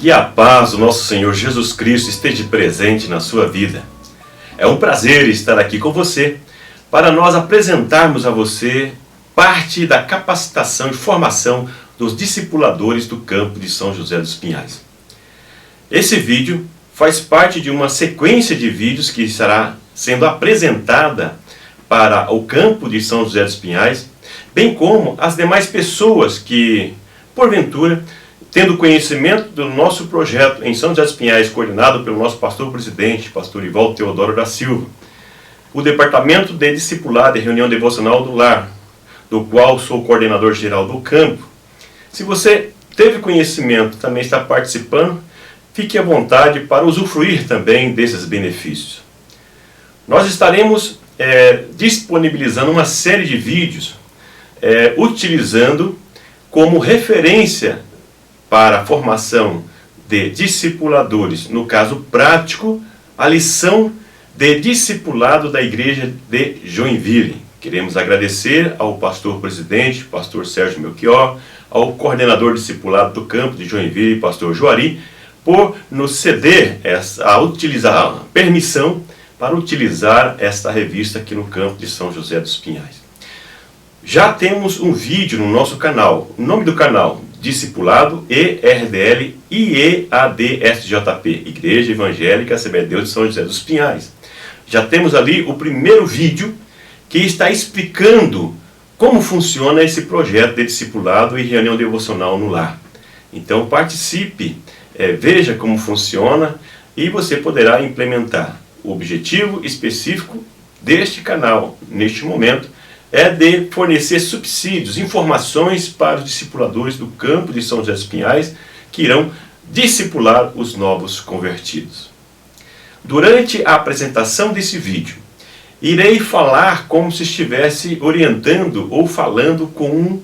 Que a paz do nosso Senhor Jesus Cristo esteja presente na sua vida. É um prazer estar aqui com você para nós apresentarmos a você parte da capacitação e formação dos discipuladores do campo de São José dos Pinhais. Esse vídeo faz parte de uma sequência de vídeos que estará sendo apresentada para o campo de São José dos Pinhais, bem como as demais pessoas que, porventura, tendo conhecimento do nosso projeto em São José dos Pinhais, coordenado pelo nosso pastor-presidente, pastor Ivaldo Teodoro da Silva, o Departamento de Discipulado e Reunião Devocional do Lar, do qual sou coordenador geral do campo. Se você teve conhecimento, também está participando, fique à vontade para usufruir também desses benefícios. Nós estaremos disponibilizando uma série de vídeos utilizando como referência para a formação de discipuladores, no caso prático, a lição de discipulado da igreja de Joinville. Queremos agradecer ao pastor-presidente, pastor Sérgio Melchior, ao coordenador discipulado do campo de Joinville, pastor Juari, por nos ceder a permissão para utilizar esta revista aqui no campo de São José dos Pinhais. Já temos um vídeo no nosso canal, o nome do canal, Discipulado ERDL IEADSJP, Igreja Evangélica Assembleia de Deus de São José dos Pinhais. Já temos ali o primeiro vídeo que está explicando como funciona esse projeto de discipulado e reunião devocional no lar. Então participe, veja como funciona e você poderá implementar. O objetivo específico deste canal, neste momento, é de fornecer subsídios, informações para os discipuladores do campo de São José dos Pinhais que irão discipular os novos convertidos. Durante a apresentação desse vídeo, irei falar como se estivesse orientando ou falando com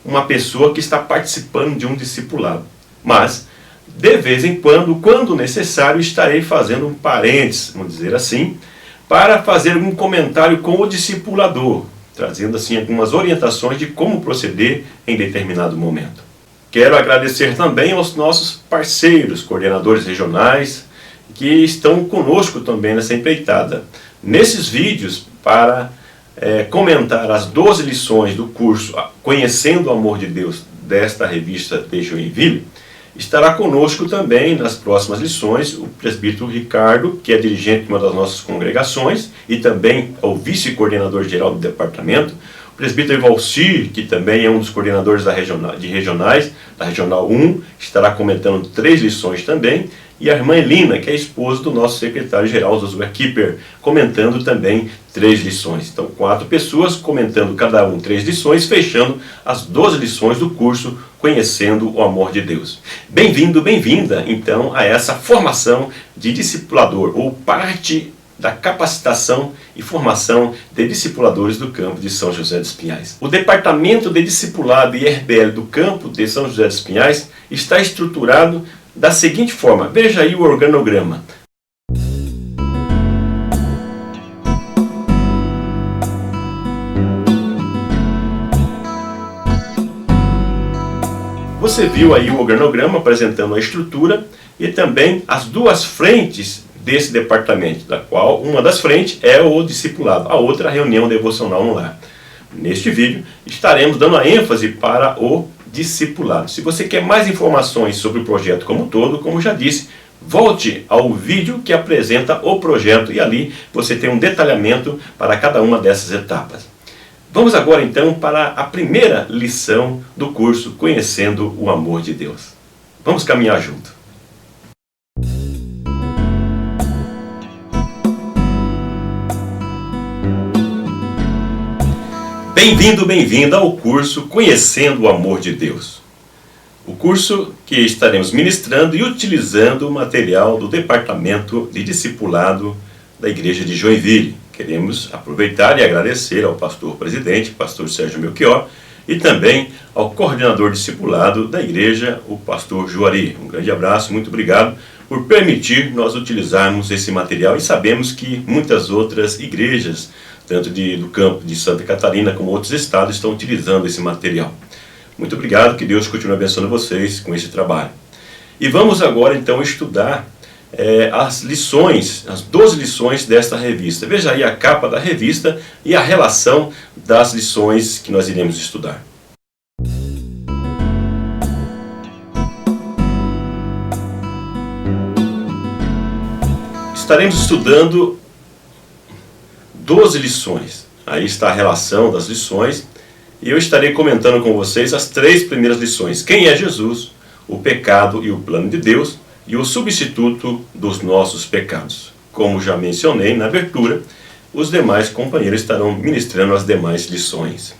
uma pessoa que está participando de um discipulado. Mas, de vez em quando necessário, estarei fazendo um parênteses, vamos dizer assim, para fazer um comentário com o discipulador, trazendo assim algumas orientações de como proceder em determinado momento. Quero agradecer também aos nossos parceiros, coordenadores regionais, que estão conosco também nessa empreitada. Nesses vídeos, para comentar as 12 lições do curso Conhecendo o Amor de Deus desta revista de Joinville, estará conosco também nas próximas lições o presbítero Ricardo, que é dirigente de uma das nossas congregações e também é o vice-coordenador geral do departamento, o presbítero Valcir, que também é um dos coordenadores da regionais, da Regional 1, estará comentando 3 lições também, e a irmã Elina, que é a esposa do nosso secretário-geral, Josué Kipper, comentando também 3 lições. Então, 4 pessoas comentando cada um 3 lições, fechando as 12 lições do curso Conhecendo o Amor de Deus. Bem-vindo, bem-vinda, então, a essa formação de discipulador, ou parte da capacitação e formação de discipuladores do campo de São José dos Pinhais. O Departamento de Discipulado e IRDL do campo de São José dos Pinhais está estruturado da seguinte forma. Veja aí o organograma. Você viu aí o organograma apresentando a estrutura e também as 2 frentes desse departamento, da qual uma das frentes é o discipulado, a outra a reunião devocional no lar. Neste vídeo estaremos dando a ênfase para o discipulado. Se você quer mais informações sobre o projeto como um todo, como já disse, volte ao vídeo que apresenta o projeto e ali você tem um detalhamento para cada uma dessas etapas. Vamos agora então para a primeira lição do curso Conhecendo o Amor de Deus. Vamos caminhar junto. Bem-vindo, bem-vinda ao curso Conhecendo o Amor de Deus. O curso que estaremos ministrando e utilizando o material do Departamento de Discipulado da Igreja de Joinville. Queremos aproveitar e agradecer ao pastor-presidente, pastor Sérgio Melchior, e também ao coordenador discipulado da igreja, o pastor Juari. Um grande abraço, muito obrigado por permitir nós utilizarmos esse material e sabemos que muitas outras igrejas, tanto do campo de Santa Catarina como outros estados, estão utilizando esse material. Muito obrigado, que Deus continue abençoando vocês com esse trabalho. E vamos agora então estudar as lições, as 12 lições desta revista. Veja aí a capa da revista e a relação das lições que nós iremos estudar. Estaremos estudando 12 lições. Aí está a relação das lições. E eu estarei comentando com vocês as 3 primeiras lições. Quem é Jesus, o pecado e o plano de Deus, e o substituto dos nossos pecados. Como já mencionei na abertura, os demais companheiros estarão ministrando as demais lições.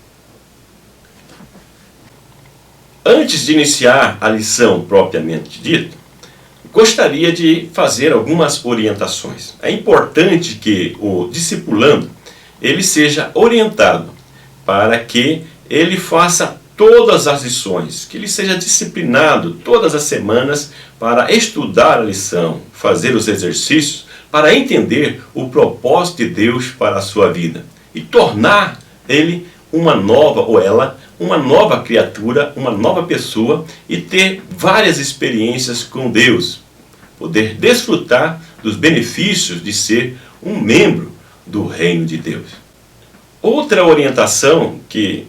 Antes de iniciar a lição propriamente dita, gostaria de fazer algumas orientações. É importante que o discipulando ele seja orientado para que ele faça todas as lições, que ele seja disciplinado todas as semanas para estudar a lição, fazer os exercícios, para entender o propósito de Deus para a sua vida e tornar ele uma nova, ou ela, uma nova criatura, uma nova pessoa e ter várias experiências com Deus, poder desfrutar dos benefícios de ser um membro do reino de Deus. Outra orientação que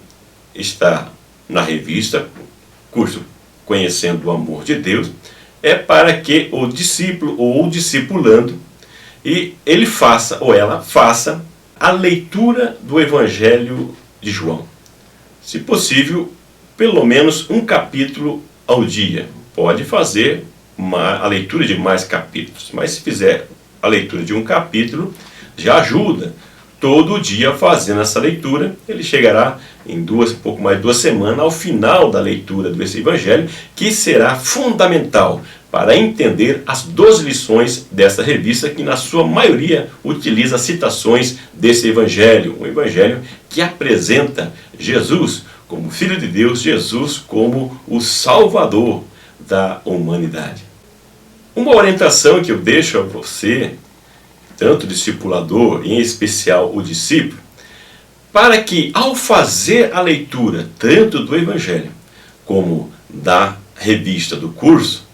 está na revista, curso Conhecendo o Amor de Deus, é para que o discípulo ou o discipulando e ele faça ou ela faça a leitura do Evangelho de João. Se possível, pelo menos um capítulo ao dia. Pode fazer a leitura de mais capítulos, mas se fizer a leitura de um capítulo, já ajuda. Todo dia fazendo essa leitura, ele chegará em pouco mais de 2 semanas ao final da leitura desse Evangelho, que será fundamental para entender as 12 lições dessa revista, que na sua maioria utiliza citações desse Evangelho, um Evangelho que apresenta Jesus como Filho de Deus, Jesus como o Salvador da humanidade. Uma orientação que eu deixo a você, tanto o discipulador, em especial o discípulo, para que ao fazer a leitura tanto do Evangelho como da revista do curso,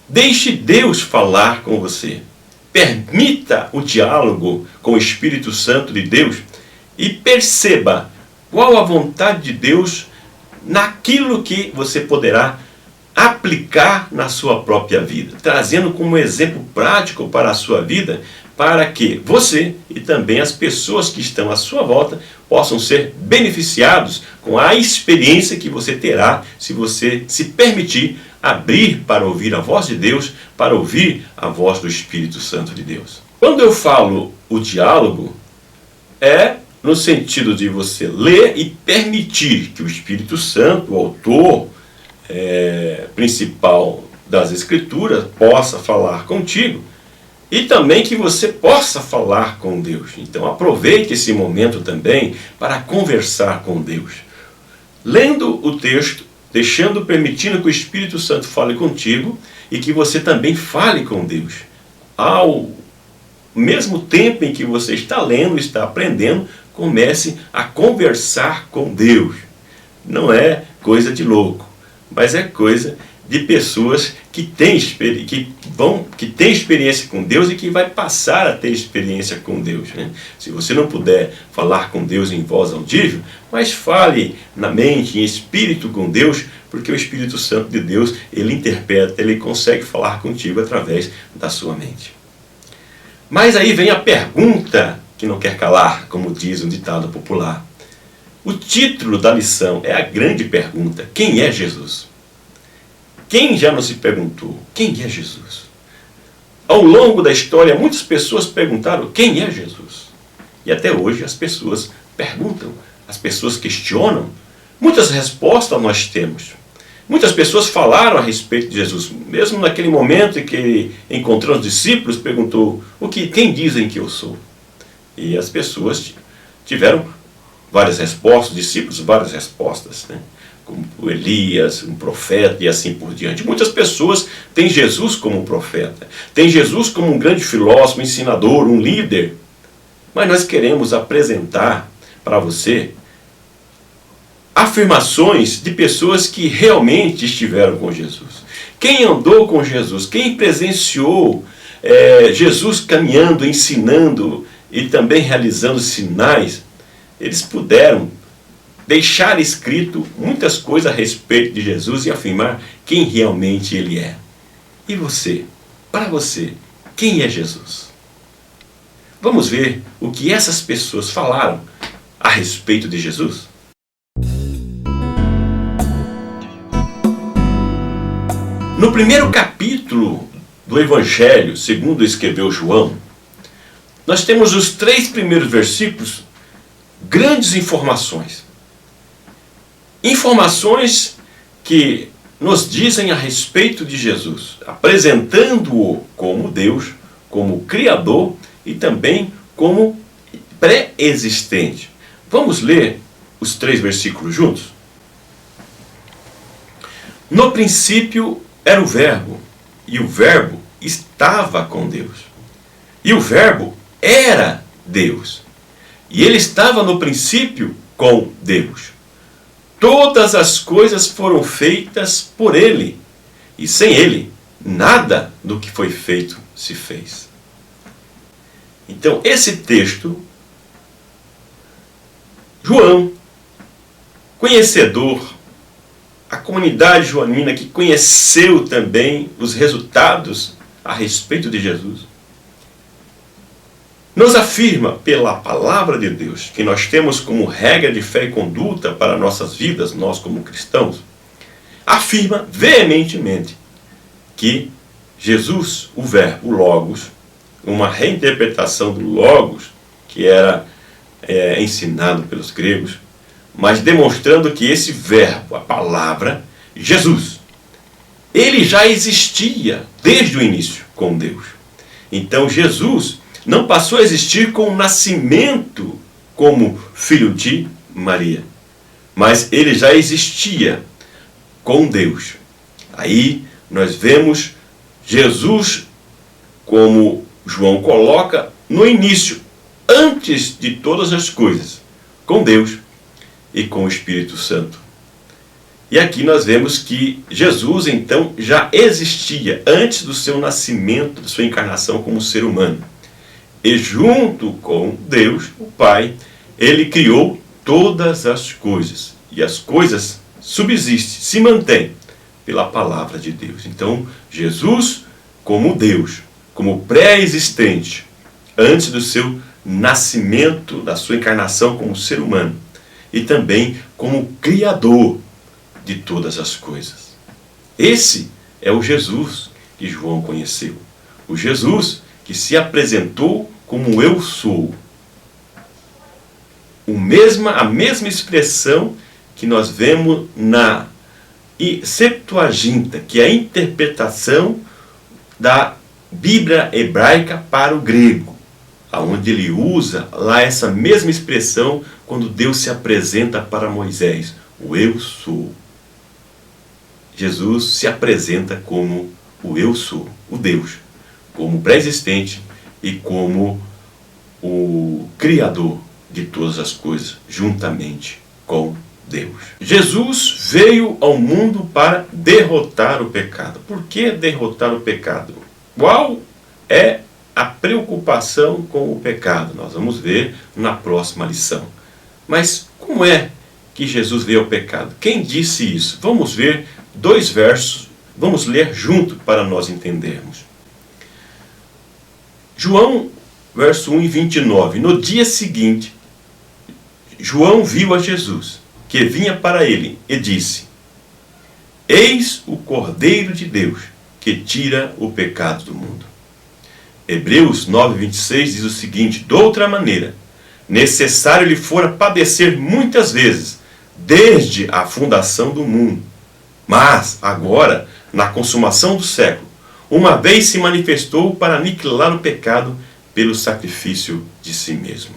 deixe Deus falar com você. Permita o diálogo com o Espírito Santo de Deus e perceba qual a vontade de Deus naquilo que você poderá aplicar na sua própria vida, trazendo como exemplo prático para a sua vida, para que você e também as pessoas que estão à sua volta possam ser beneficiados com a experiência que você terá se você se permitir abrir para ouvir a voz de Deus, para ouvir a voz do Espírito Santo de Deus. Quando eu falo o diálogo, é no sentido de você ler e permitir que o Espírito Santo, o autor principal das Escrituras, possa falar contigo, e também que você possa falar com Deus. Então aproveite esse momento também para conversar com Deus. Lendo o texto, permitindo que o Espírito Santo fale contigo e que você também fale com Deus. Ao mesmo tempo em que você está lendo, está aprendendo, comece a conversar com Deus. Não é coisa de louco, mas é coisa de pessoas que têm experiência com Deus e que vai passar a ter experiência com Deus, né? Se você não puder falar com Deus em voz audível, mas fale na mente, em espírito com Deus, porque o Espírito Santo de Deus, ele interpreta, ele consegue falar contigo através da sua mente. Mas aí vem a pergunta que não quer calar, como diz um ditado popular. O título da lição é a grande pergunta: quem é Jesus? Quem já não se perguntou, quem é Jesus? Ao longo da história, muitas pessoas perguntaram quem é Jesus. E até hoje as pessoas perguntam, as pessoas questionam. Muitas respostas nós temos. Muitas pessoas falaram a respeito de Jesus. Mesmo naquele momento em que ele encontrou os discípulos, perguntou, quem dizem que eu sou? E as pessoas tiveram várias respostas, discípulos, várias respostas, né? Como Elias, um profeta e assim por diante. Muitas pessoas têm Jesus como um profeta, têm Jesus como um grande filósofo, ensinador, um líder. Mas nós queremos apresentar para você afirmações de pessoas que realmente estiveram com Jesus, Quem andou com Jesus, quem presenciou Jesus caminhando, ensinando e também realizando sinais, eles puderam deixar escrito muitas coisas a respeito de Jesus e afirmar quem realmente ele é. E você? Para você, quem é Jesus? Vamos ver o que essas pessoas falaram a respeito de Jesus? No primeiro capítulo do Evangelho, segundo escreveu João, nós temos os 3 primeiros versículos, grandes informações. Informações que nos dizem a respeito de Jesus, apresentando-o como Deus, como Criador e também como pré-existente. Vamos ler os 3 versículos juntos? No princípio era o Verbo, e o Verbo estava com Deus. E o Verbo era Deus. E ele estava no princípio com Deus. Todas as coisas foram feitas por ele, e sem ele, nada do que foi feito se fez. Então, esse texto, João, conhecedor, a comunidade joanina que conheceu também os resultados a respeito de Jesus, nos afirma pela palavra de Deus, que nós temos como regra de fé e conduta para nossas vidas, nós como cristãos, afirma veementemente que Jesus, o Verbo, o Logos, uma reinterpretação do Logos, que era ensinado pelos gregos, mas demonstrando que esse verbo, a palavra, Jesus, ele já existia desde o início com Deus. Então Jesus não passou a existir com o nascimento como filho de Maria, mas ele já existia com Deus. Aí nós vemos Jesus, como João coloca, no início, antes de todas as coisas, com Deus e com o Espírito Santo. E aqui nós vemos que Jesus, então, já existia antes do seu nascimento, da sua encarnação como ser humano. E junto com Deus, o Pai, ele criou todas as coisas. E as coisas subsistem, se mantêm pela palavra de Deus. Então, Jesus, como Deus, como pré-existente, antes do seu nascimento, da sua encarnação como ser humano, e também como Criador de todas as coisas. Esse é o Jesus que João conheceu. O Jesus que se apresentou como eu sou. A mesma expressão que nós vemos na Septuaginta, que é a interpretação da Bíblia hebraica para o grego, onde ele usa lá essa mesma expressão quando Deus se apresenta para Moisés, o eu sou. Jesus se apresenta como o eu sou, o Deus, como pré-existente e como o Criador de todas as coisas, juntamente com Deus. Jesus veio ao mundo para derrotar o pecado. Por que derrotar o pecado? Qual é a preocupação com o pecado? Nós vamos ver na próxima lição. Mas como é que Jesus veio ao pecado? Quem disse isso? Vamos ver 2 versos, vamos ler junto para nós entendermos. João, verso 1 e 29. No dia seguinte, João viu a Jesus, que vinha para ele, e disse: Eis o Cordeiro de Deus, que tira o pecado do mundo. Hebreus 9, 26 diz o seguinte: de outra maneira, necessário lhe fora padecer muitas vezes, desde a fundação do mundo. Mas, agora, na consumação do século, uma vez se manifestou para aniquilar o pecado pelo sacrifício de si mesmo.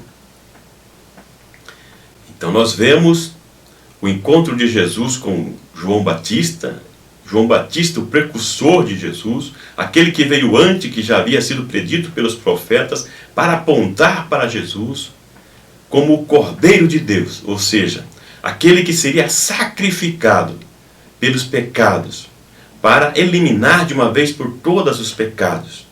Então nós vemos o encontro de Jesus com João Batista, o precursor de Jesus, aquele que veio antes, que já havia sido predito pelos profetas, para apontar para Jesus como o Cordeiro de Deus, ou seja, aquele que seria sacrificado pelos pecados, para eliminar de uma vez por todas os pecados.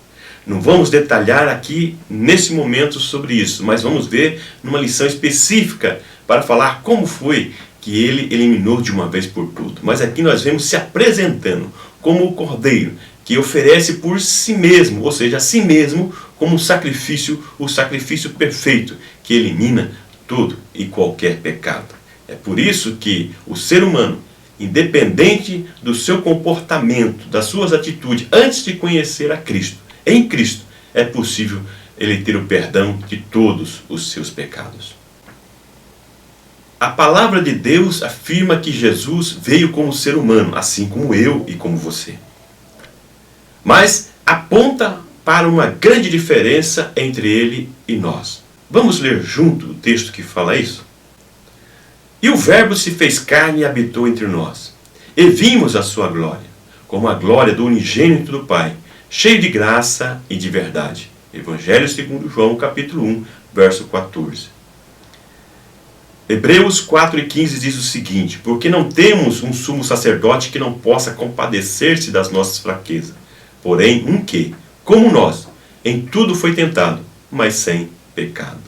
Não vamos detalhar aqui nesse momento sobre isso, mas vamos ver numa lição específica para falar como foi que ele eliminou de uma vez por tudo. Mas aqui nós vemos se apresentando como o Cordeiro que oferece por si mesmo, ou seja, a si mesmo como sacrifício, o sacrifício perfeito que elimina todo e qualquer pecado. É por isso que o ser humano, independente do seu comportamento, das suas atitudes, antes de conhecer a Cristo, em Cristo, é possível ele ter o perdão de todos os seus pecados. A palavra de Deus afirma que Jesus veio como ser humano, assim como eu e como você. Mas aponta para uma grande diferença entre ele e nós. Vamos ler junto o texto que fala isso? E o Verbo se fez carne e habitou entre nós. E vimos a sua glória, como a glória do unigênito do Pai, cheio de graça e de verdade. Evangelho segundo João, capítulo 1, verso 14. Hebreus 4:15 diz o seguinte: porque não temos um sumo sacerdote que não possa compadecer-se das nossas fraquezas, porém um que, como nós, em tudo foi tentado, mas sem pecado.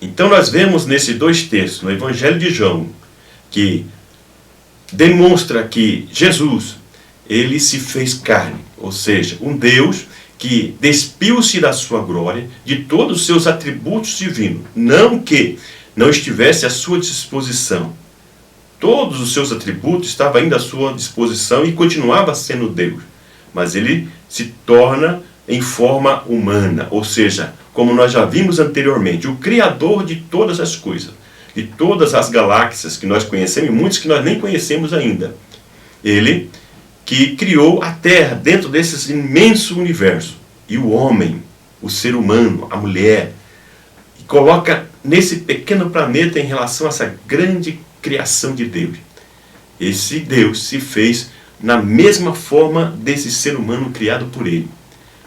Então nós vemos nesses dois textos, no Evangelho de João, que demonstra que Jesus, ele se fez carne, ou seja, um Deus que despiu-se da sua glória, de todos os seus atributos divinos, não que não estivesse à sua disposição. Todos os seus atributos estavam ainda à sua disposição e continuava sendo Deus. Mas ele se torna em forma humana, ou seja, como nós já vimos anteriormente, o Criador de todas as coisas, de todas as galáxias que nós conhecemos e muitas que nós nem conhecemos ainda. Ele que criou a Terra dentro desse imenso universo, e o homem, o ser humano, a mulher, e coloca nesse pequeno planeta em relação a essa grande criação de Deus. Esse Deus se fez na mesma forma desse ser humano criado por ele,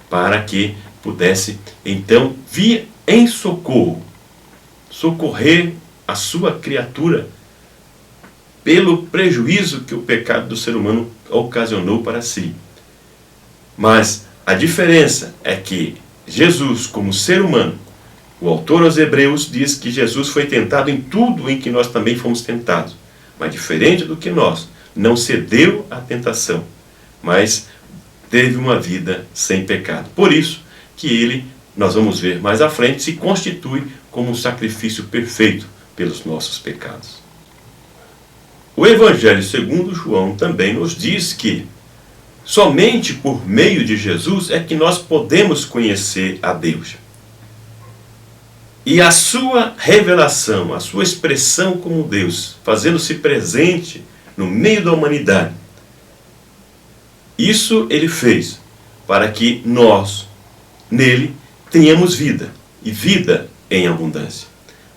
para que pudesse então vir em socorro, socorrer a sua criatura pelo prejuízo que o pecado do ser humano ocasionou para si. Mas a diferença é que Jesus, como ser humano, o autor aos Hebreus diz que Jesus foi tentado em tudo em que nós também fomos tentados. Mas diferente do que nós, não cedeu à tentação, mas teve uma vida sem pecado. Por isso que ele, nós vamos ver mais à frente, se constitui como um sacrifício perfeito pelos nossos pecados. O Evangelho segundo João também nos diz que somente por meio de Jesus é que nós podemos conhecer a Deus. E a sua revelação, a sua expressão como Deus, fazendo-se presente no meio da humanidade, isso ele fez para que nós, nele, tenhamos vida, e vida em abundância.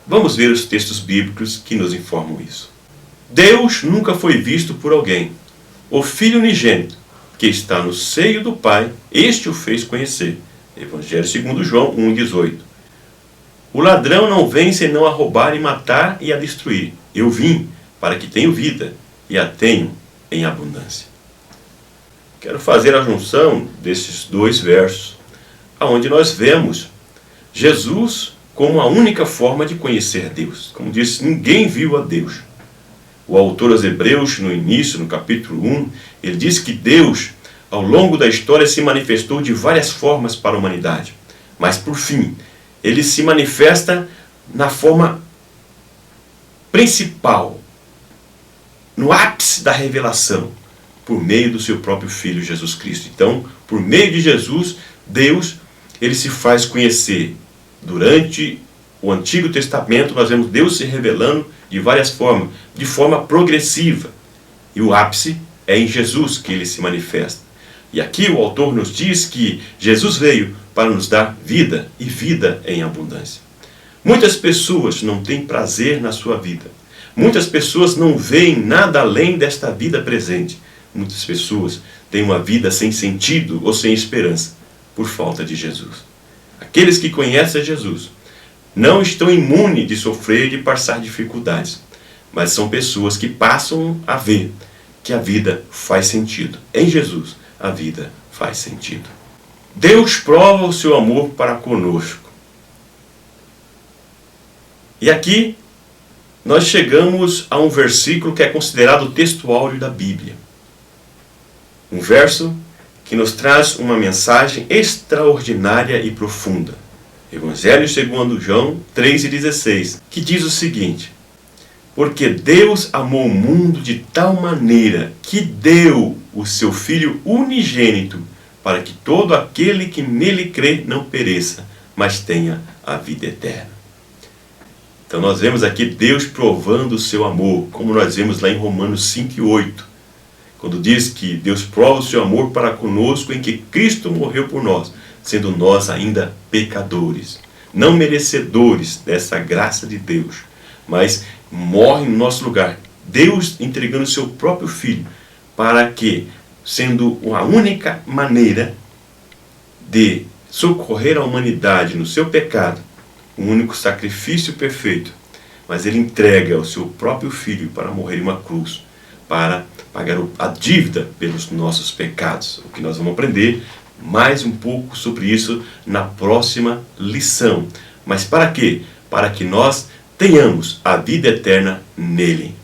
Vamos ver os textos bíblicos que nos informam isso. Deus nunca foi visto por alguém. O Filho unigênito, que está no seio do Pai, este o fez conhecer. Evangelho segundo João 1,18. O ladrão não vem senão a roubar e matar e a destruir. Eu vim para que tenham vida e a tenham em abundância. Quero fazer a junção desses dois versos, onde nós vemos Jesus como a única forma de conhecer Deus. Como disse, ninguém viu a Deus. O autor aos Hebreus, no início, no capítulo 1, ele diz que Deus, ao longo da história, se manifestou de várias formas para a humanidade. Mas, por fim, ele se manifesta na forma principal, no ápice da revelação, por meio do seu próprio Filho Jesus Cristo. Então, por meio de Jesus, Deus, ele se faz conhecer. Durante o Antigo Testamento, nós vemos Deus se revelando de várias formas, de forma progressiva. E o ápice é em Jesus que ele se manifesta. E aqui o autor nos diz que Jesus veio para nos dar vida, e vida em abundância. Muitas pessoas não têm prazer na sua vida. Muitas pessoas não veem nada além desta vida presente. Muitas pessoas têm uma vida sem sentido ou sem esperança, por falta de Jesus. Aqueles que conhecem Jesus não estão imunes de sofrer e de passar dificuldades, mas são pessoas que passam a ver que a vida faz sentido. Em Jesus, a vida faz sentido. Deus prova o seu amor para conosco. E aqui nós chegamos a um versículo que é considerado o texto áureo da Bíblia. Um verso que nos traz uma mensagem extraordinária e profunda. Evangelho segundo João 3,16, que diz o seguinte: porque Deus amou o mundo de tal maneira que deu o seu Filho unigênito, para que todo aquele que nele crê não pereça, mas tenha a vida eterna. Então nós vemos aqui Deus provando o seu amor, como nós vemos lá em Romanos 5:8, quando diz que Deus prova o seu amor para conosco em que Cristo morreu por nós, sendo nós ainda pecadores, não merecedores dessa graça de Deus, mas morre no nosso lugar. Deus entregando o seu próprio Filho para que, sendo a única maneira de socorrer a humanidade no seu pecado, o único sacrifício perfeito, mas ele entrega o seu próprio Filho para morrer em uma cruz, para pagar a dívida pelos nossos pecados. O que nós vamos aprender mais um pouco sobre isso na próxima lição. Mas para quê? Para que nós tenhamos a vida eterna nele.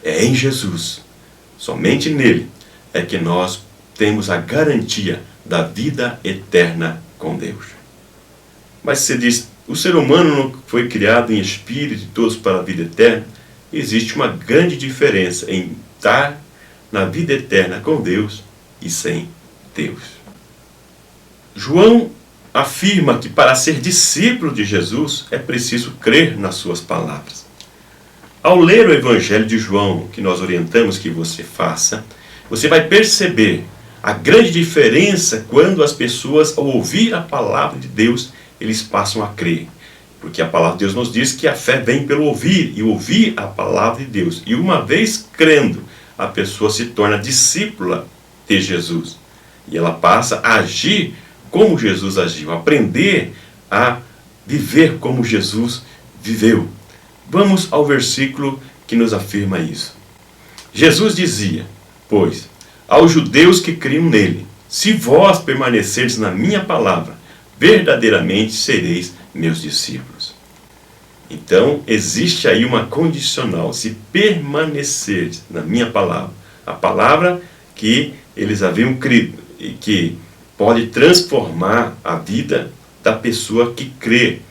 É em Jesus, somente nele, é que nós temos a garantia da vida eterna com Deus. Mas você diz, o ser humano não foi criado em espírito e todos para a vida eterna? Existe uma grande diferença em estar na vida eterna com Deus e sem Deus. João afirma que para ser discípulo de Jesus é preciso crer nas suas palavras. Ao ler o Evangelho de João, que nós orientamos que você faça, você vai perceber a grande diferença quando as pessoas, ao ouvir a palavra de Deus, eles passam a crer. Porque a palavra de Deus nos diz que a fé vem pelo ouvir, e ouvir a palavra de Deus. E uma vez crendo, a pessoa se torna discípula de Jesus. E ela passa a agir como Jesus agiu, aprender a viver como Jesus viveu. Vamos ao versículo que nos afirma isso. Jesus dizia, pois, aos judeus que criam nele, se vós permanecerdes na minha palavra, verdadeiramente sereis meus discípulos. Então, existe aí uma condicional, se permanecerdes na minha palavra, a palavra que eles haviam crido e que pode transformar a vida da pessoa que crê.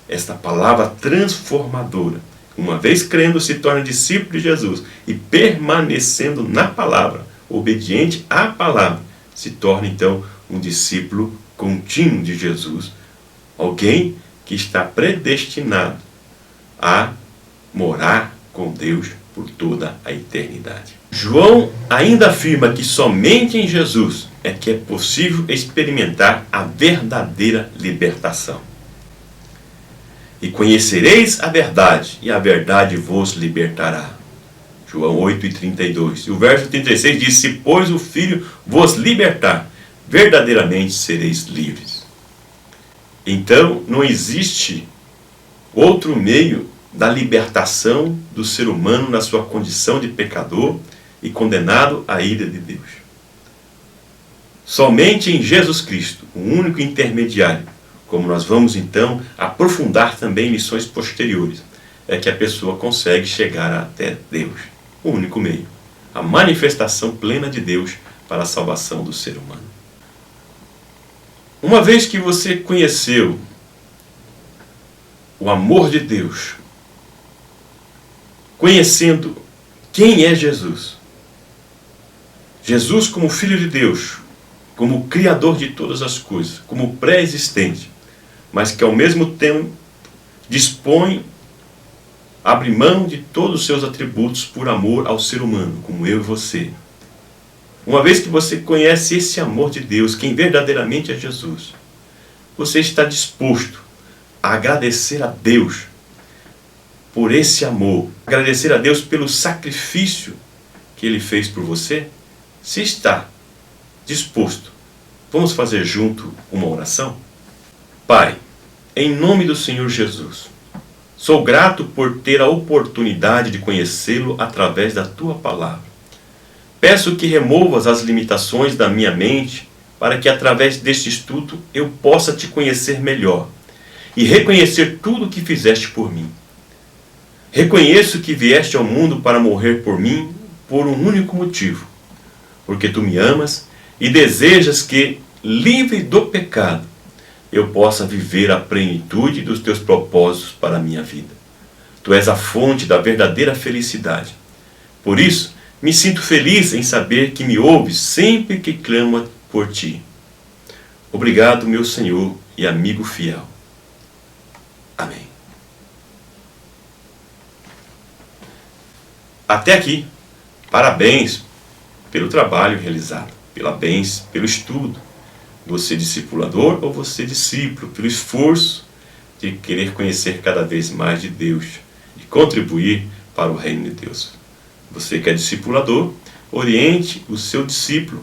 Esta palavra transformadora. Uma vez crendo, se torna discípulo de Jesus. E permanecendo na palavra, obediente à palavra, se torna então um discípulo contínuo de Jesus. Alguém que está predestinado a morar com Deus por toda a eternidade. João ainda afirma que somente em Jesus é que é possível experimentar a verdadeira libertação. E conhecereis a verdade, e a verdade vos libertará. João 8:32. E o verso 36 diz, se pois o Filho vos libertar, verdadeiramente sereis livres. Então, não existe outro meio da libertação do ser humano na sua condição de pecador e condenado à ira de Deus. Somente em Jesus Cristo, o único intermediário, como nós vamos então aprofundar também em lições posteriores, é que a pessoa consegue chegar até Deus. O único meio. A manifestação plena de Deus para a salvação do ser humano. Uma vez que você conheceu o amor de Deus, conhecendo quem é Jesus, Jesus como Filho de Deus, como Criador de todas as coisas, como pré-existente, mas que ao mesmo tempo dispõe, abre mão de todos os seus atributos por amor ao ser humano, como eu e você. Uma vez que você conhece esse amor de Deus, quem verdadeiramente é Jesus, você está disposto a agradecer a Deus por esse amor, agradecer a Deus pelo sacrifício que Ele fez por você? Se está disposto, vamos fazer junto uma oração? Pai, em nome do Senhor Jesus, sou grato por ter a oportunidade de conhecê-lo através da Tua palavra. Peço que removas as limitações da minha mente para que através deste estudo eu possa te conhecer melhor e reconhecer tudo o que fizeste por mim. Reconheço que vieste ao mundo para morrer por mim por um único motivo, porque tu me amas e desejas que, livre do pecado, eu possa viver a plenitude dos teus propósitos para a minha vida. Tu és a fonte da verdadeira felicidade. Por isso, me sinto feliz em saber que me ouves sempre que clamo por ti. Obrigado, meu Senhor e amigo fiel. Amém. Até aqui, parabéns pelo trabalho realizado, parabéns pelo estudo. Você discipulador ou você discípulo, pelo esforço de querer conhecer cada vez mais de Deus e contribuir para o reino de Deus. Você que é discipulador, oriente o seu discípulo,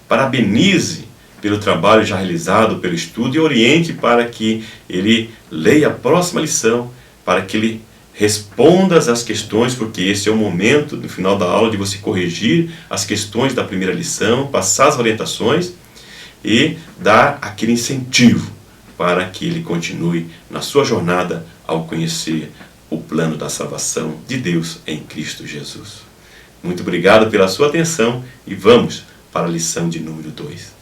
parabenize pelo trabalho já realizado, pelo estudo, e oriente para que ele leia a próxima lição, para que ele responda às questões, porque esse é o momento, no final da aula, de você corrigir as questões da primeira lição, passar as orientações e dar aquele incentivo para que ele continue na sua jornada ao conhecer o plano da salvação de Deus em Cristo Jesus. Muito obrigado pela sua atenção e vamos para a lição de número 2.